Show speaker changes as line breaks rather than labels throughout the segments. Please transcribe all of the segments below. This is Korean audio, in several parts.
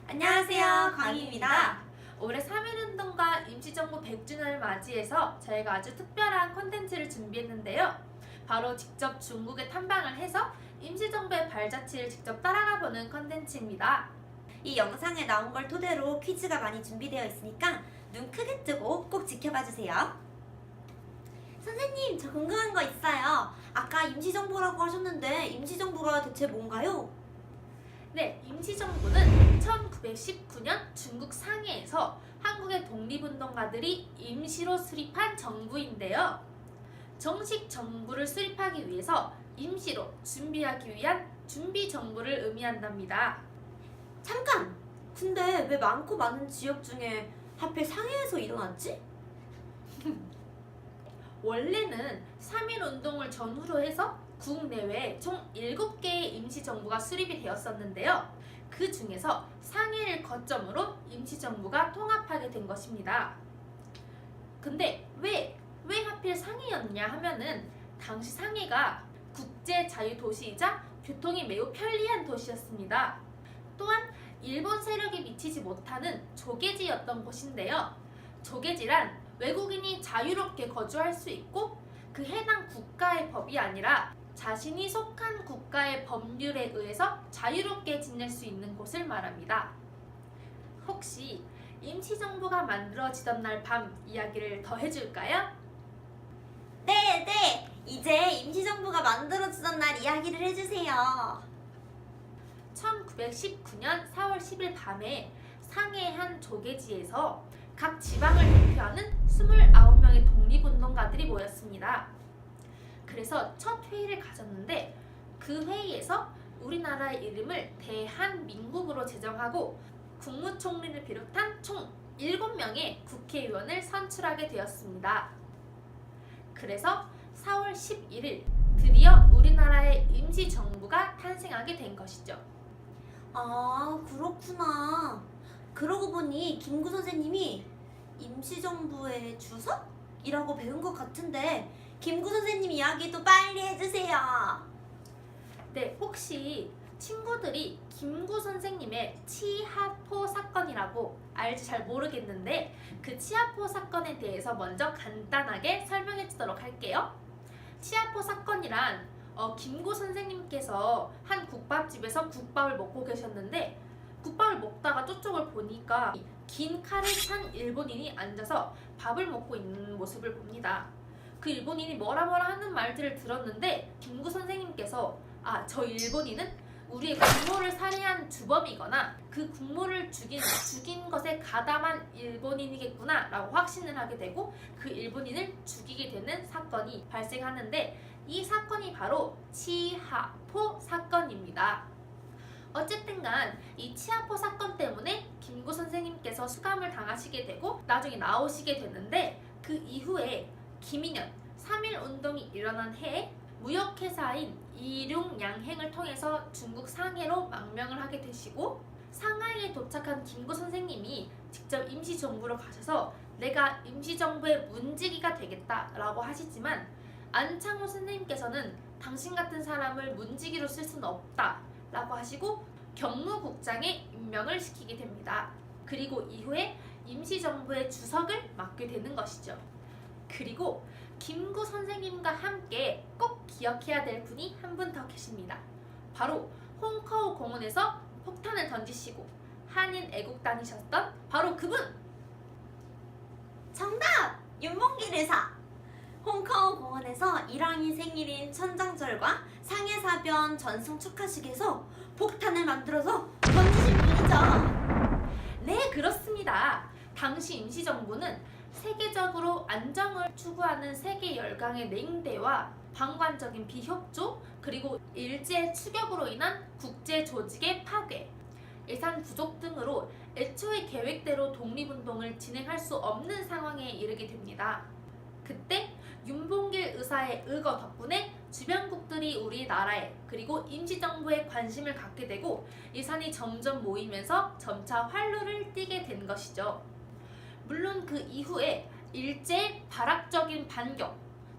안녕하세요, 광희입니다.
올해 3.1운동과 임시정부 100주년을 맞이해서 저희가 아주 특별한 콘텐츠를 준비했는데요. 바로 직접 중국에 탐방을 해서 임시정부의 발자취를 직접 따라가보는 콘텐츠입니다.
이 영상에 나온 걸 토대로 퀴즈가 많이 준비되어 있으니까 눈 크게 뜨고 꼭 지켜봐 주세요. 선생님, 저 궁금한 거 있어요. 아까 임시정부라고 하셨는데 임시정부가 대체 뭔가요?
네, 임시정부는 1919년 중국 상해에서 한국의 독립운동가들이 임시로 수립한 정부인데요. 정식 정부를 수립하기 위해서 임시로 준비하기 위한 준비정부를 의미한답니다.
잠깐! 근데 왜 많고 많은 지역 중에 하필 상해에서 일어났지?
원래는 3.1운동을 전후로 해서 국내외 총 7개의 임시정부가 수립이 되었었는데요. 그 중에서 상해를 거점으로 임시정부가 통합하게 된 것입니다. 근데 왜 하필 상해였냐 하면은 당시 상해가 국제 자유도시이자 교통이 매우 편리한 도시였습니다. 또한 일본 세력이 미치지 못하는 조개지였던 곳인데요. 조개지란 외국인이 자유롭게 거주할 수 있고 그 해당 국가의 법이 아니라 자신이 속한 국가의 법률에 의해서 자유롭게 지낼 수 있는 곳을 말합니다. 혹시 임시정부가 만들어지던 날 밤 이야기를 더 해줄까요?
네. 이제 임시정부가 만들어지던 날 이야기를 해주세요.
1919년 4월 10일 밤에 상해의 한 조개지에서 각 지방을 대표하는 29명의 독립운동가들이 모였습니다. 그래서 첫 회의를 가졌는데 그 회의에서 우리나라의 이름을 대한민국으로 제정하고 국무총리를 비롯한 총 7명의 국회의원을 선출하게 되었습니다. 그래서 4월 11일 드디어 우리나라의 임시정부가 탄생하게 된 것이죠.
아, 그렇구나. 그러고 보니 김구 선생님이 임시정부의 주석이라고 배운 것 같은데 김구 선생님 이야기도 빨리 해주세요.
네, 혹시 친구들이 김구 선생님의 치하포 사건이라고 알지 잘 모르겠는데 그 치하포 사건에 대해서 먼저 간단하게 설명해 주도록 할게요. 치하포 사건이란 김구 선생님께서 한 국밥집에서 국밥을 먹고 계셨는데 국밥을 먹다가 저쪽을 보니까 긴 칼을 찬 일본인이 앉아서 밥을 먹고 있는 모습을 봅니다. 그 일본인이 뭐라 하는 말들을 들었는데 김구 선생님께서 저 일본인은 우리의 국모를 살해한 주범이거나 그 국모를 죽인 것에 가담한 일본인이겠구나 라고 확신을 하게 되고 그 일본인을 죽이게 되는 사건이 발생하는데 이 사건이 바로 치하포 사건입니다. 어쨌든 간 이 치하포 사건 때문에 김구 선생님께서 수감을 당하시게 되고 나중에 나오시게 되는데 그 이후에 김인현 3.1운동이 일어난 해에 무역회사인 이륙양행을 통해서 중국 상해로 망명을 하게 되시고 상하이에 도착한 김구 선생님이 직접 임시정부로 가셔서 내가 임시정부의 문지기가 되겠다라고 하시지만 안창호 선생님께서는 당신 같은 사람을 문지기로 쓸 수는 없다라고 하시고 경무국장에 임명을 시키게 됩니다. 그리고 이후에 임시정부의 주석을 맡게 되는 것이죠. 그리고 김구 선생님과 함께 꼭 기억해야 될 분이 한 분 더 계십니다. 바로 홍커우 공원에서 폭탄을 던지시고 한인 애국단이셨던 바로 그분!
정답! 윤봉길 의사! 홍커우 공원에서 일왕이 생일인 천장절과 상해사변 전승 축하식에서 폭탄을 만들어서 던지신 분이죠.
네, 그렇습니다. 당시 임시정부는 세계적으로 안정을 추구하는 세계 열강의 냉대와 방관적인 비협조 그리고 일제 추격으로 인한 국제 조직의 파괴, 예산 부족 등으로 애초에 계획대로 독립운동을 진행할 수 없는 상황에 이르게 됩니다. 그때 윤봉길 의사의 의거 덕분에 주변국들이 우리나라에 그리고 임시정부에 관심을 갖게 되고 예산이 점점 모이면서 점차 활로를 띠게 된 것이죠. 물론 그 이후에 일제의 발악적인 반격,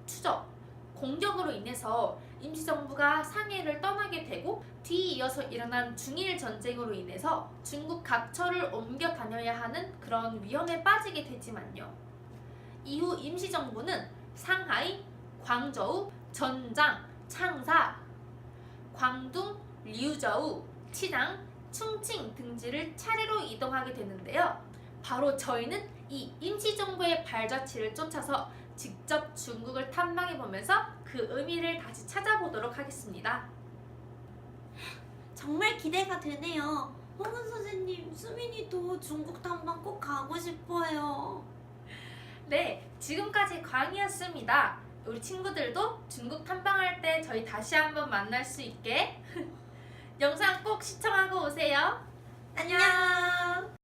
추적, 공격으로 인해서 임시정부가 상해를 떠나게 되고 뒤이어서 일어난 중일 전쟁으로 인해서 중국 각처를 옮겨 다녀야 하는 그런 위험에 빠지게 되지만요. 이후 임시정부는 상하이, 광저우, 전장, 창사, 광둥, 리우저우, 치당, 충칭 등지를 차례로 이동하게 되는데요. 바로 저희는 이 임시정부의 발자취를 쫓아서 직접 중국을 탐방해보면서 그 의미를 다시 찾아보도록 하겠습니다.
정말 기대가 되네요. 홍은 선생님, 수민이도 중국 탐방 꼭 가고 싶어요.
네, 지금까지 광이었습니다. 우리 친구들도 중국 탐방할 때 저희 다시 한번 만날 수 있게 영상 꼭 시청하고 오세요.
안녕.